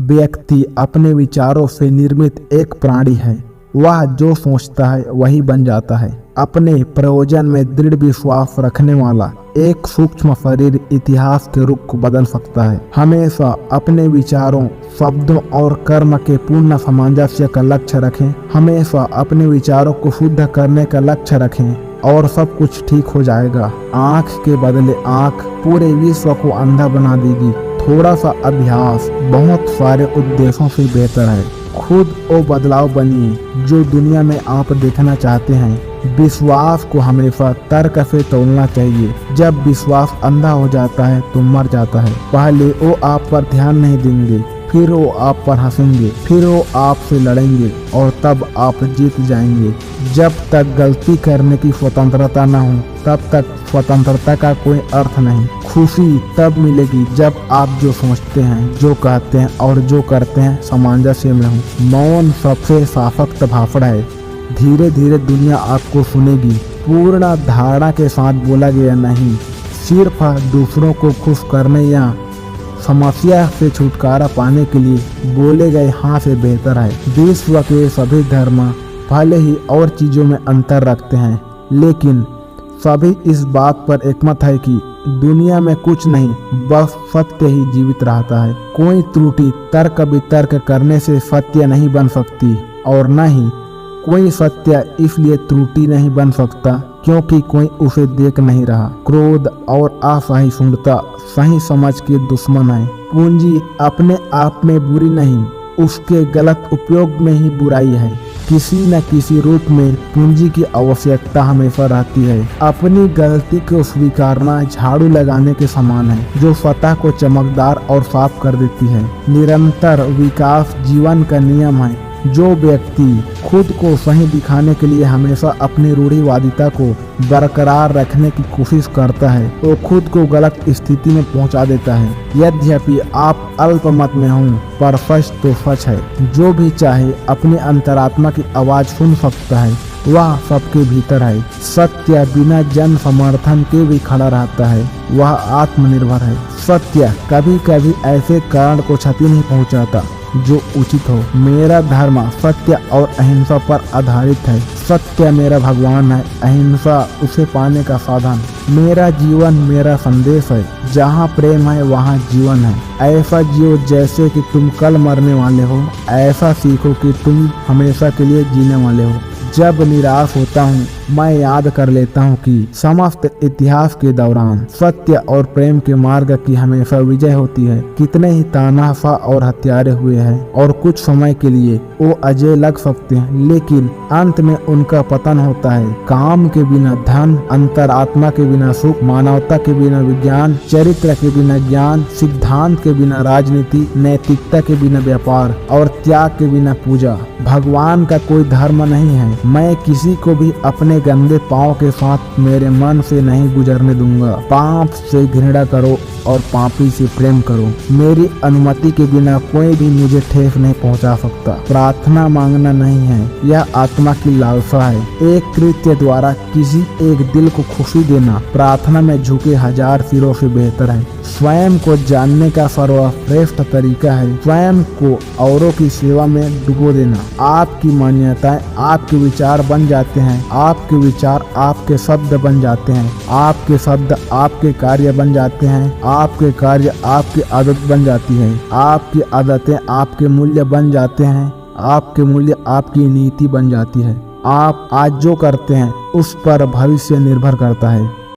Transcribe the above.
व्यक्ति अपने विचारों से निर्मित एक प्राणी है। वह जो सोचता है वही बन जाता है। अपने प्रयोजन में दृढ़ विश्वास रखने वाला एक सूक्ष्म शरीर इतिहास के रुख को बदल सकता है। हमेशा अपने विचारों, शब्दों और कर्म के पूर्ण सामंजस्य का लक्ष्य रखें। हमेशा अपने विचारों को शुद्ध करने का लक्ष्य रखें और सब कुछ ठीक हो जाएगा। आँख के बदले आँख पूरे विश्व को अंधा बना देगी। थोड़ा सा अभ्यास बहुत सारे उद्देश्यों से बेहतर है। खुद वो बदलाव बनिए जो दुनिया में आप देखना चाहते हैं। विश्वास को हमेशा तर्क से तोलना चाहिए। जब विश्वास अंधा हो जाता है तो मर जाता है। पहले वो आप पर ध्यान नहीं देंगे, फिर वो आप पर हंसेंगे, फिर वो आपसे लड़ेंगे और तब आप जीत जाएंगे। जब तक गलती करने की स्वतंत्रता न हो तब तक स्वतंत्रता का कोई अर्थ नहीं। खुशी तब मिलेगी जब आप जो सोचते हैं, जो कहते हैं और जो करते हैं सामंजस्य में हो। मौन सबसे सशक्त भाषण है। धीरे धीरे दुनिया आपको सुनेगी। पूर्ण धारणा के साथ बोला गया नहीं, सिर्फ दूसरों को खुश करने या समस्या से छुटकारा पाने के लिए बोले गए हाँ से बेहतर है। विश्व के सभी धर्म भले ही और चीजों में अंतर रखते हैं, लेकिन सभी इस बात पर एकमत है कि दुनिया में कुछ नहीं, बस सत्य ही जीवित रहता है। कोई त्रुटि तर्क वितर्क करने से सत्य नहीं बन सकती और न ही कोई सत्य इसलिए त्रुटि नहीं बन सकता क्योंकि कोई उसे देख नहीं रहा। क्रोध और असहिष्णुता सही समझ के दुश्मन है। पूंजी अपने आप में बुरी नहीं, उसके गलत उपयोग में ही बुराई है। किसी न किसी रूप में पूंजी की आवश्यकता हमेशा रहती है। अपनी गलती को स्वीकारना झाड़ू लगाने के समान है जो सतह को चमकदार और साफ कर देती है। निरंतर विकास जीवन का नियम है। जो व्यक्ति खुद को सही दिखाने के लिए हमेशा अपनी रूढ़िवादिता को बरकरार रखने की कोशिश करता है वो खुद को गलत स्थिति में पहुंचा देता है। यद्यपि आप अल्पमत में हों पर सच तो सच है। जो भी चाहे अपनी अंतरात्मा की आवाज सुन सकता है। वह सबके भीतर है। सत्य बिना जन समर्थन के भी खड़ा रहता है। वह आत्मनिर्भर है। सत्य कभी कभी ऐसे कारण को क्षति नहीं पहुंचाता जो उचित हो। मेरा धर्म सत्य और अहिंसा पर आधारित है। सत्य मेरा भगवान है, अहिंसा उसे पाने का साधन। मेरा जीवन मेरा संदेश है। जहाँ प्रेम है वहाँ जीवन है। ऐसा जियो जैसे कि तुम कल मरने वाले हो। ऐसा सीखो कि तुम हमेशा के लिए जीने वाले हो। जब निराश होता हूँ मैं याद कर लेता हूँ कि समस्त इतिहास के दौरान सत्य और प्रेम के मार्ग की हमेशा विजय होती है। कितने ही तानाशाह और हत्यारे हुए हैं और कुछ समय के लिए वो अजय लग सकते हैं, लेकिन अंत में उनका पतन होता है। काम के बिना धन, अंतरात्मा के बिना सुख, मानवता के बिना विज्ञान, चरित्र के बिना ज्ञान, सिद्धांत के बिना राजनीति, नैतिकता के बिना व्यापार और त्याग के बिना पूजा। भगवान का कोई धर्म नहीं है। मैं किसी को भी अपने गंदे पाँव के साथ मेरे मन से नहीं गुजरने दूंगा। पाप से घृणा करो और पापी से प्रेम करो। मेरी अनुमति के बिना कोई भी मुझे ठेस नहीं पहुंचा सकता। प्रार्थना मांगना नहीं है, यह आत्मा की लालसा है। एक कृत्य द्वारा किसी एक दिल को खुशी देना प्रार्थना में झुके 1000 सिरों से बेहतर है। स्वयं को जानने का सर्वश्रेष्ठ तरीका है स्वयं को औरों की सेवा में डुबो देना। आपकी मान्यताएं आपके विचार बन जाते हैं। आपके विचार आपके शब्द बन जाते हैं। आपके शब्द आपके कार्य बन जाते हैं। आपके कार्य आपकी आदत बन जाती है। आपकी आदतें आपके मूल्य बन जाते हैं। आपके मूल्य आपकी नीति बन जाती है। आप आज जो करते हैं उस पर भविष्य निर्भर करता है।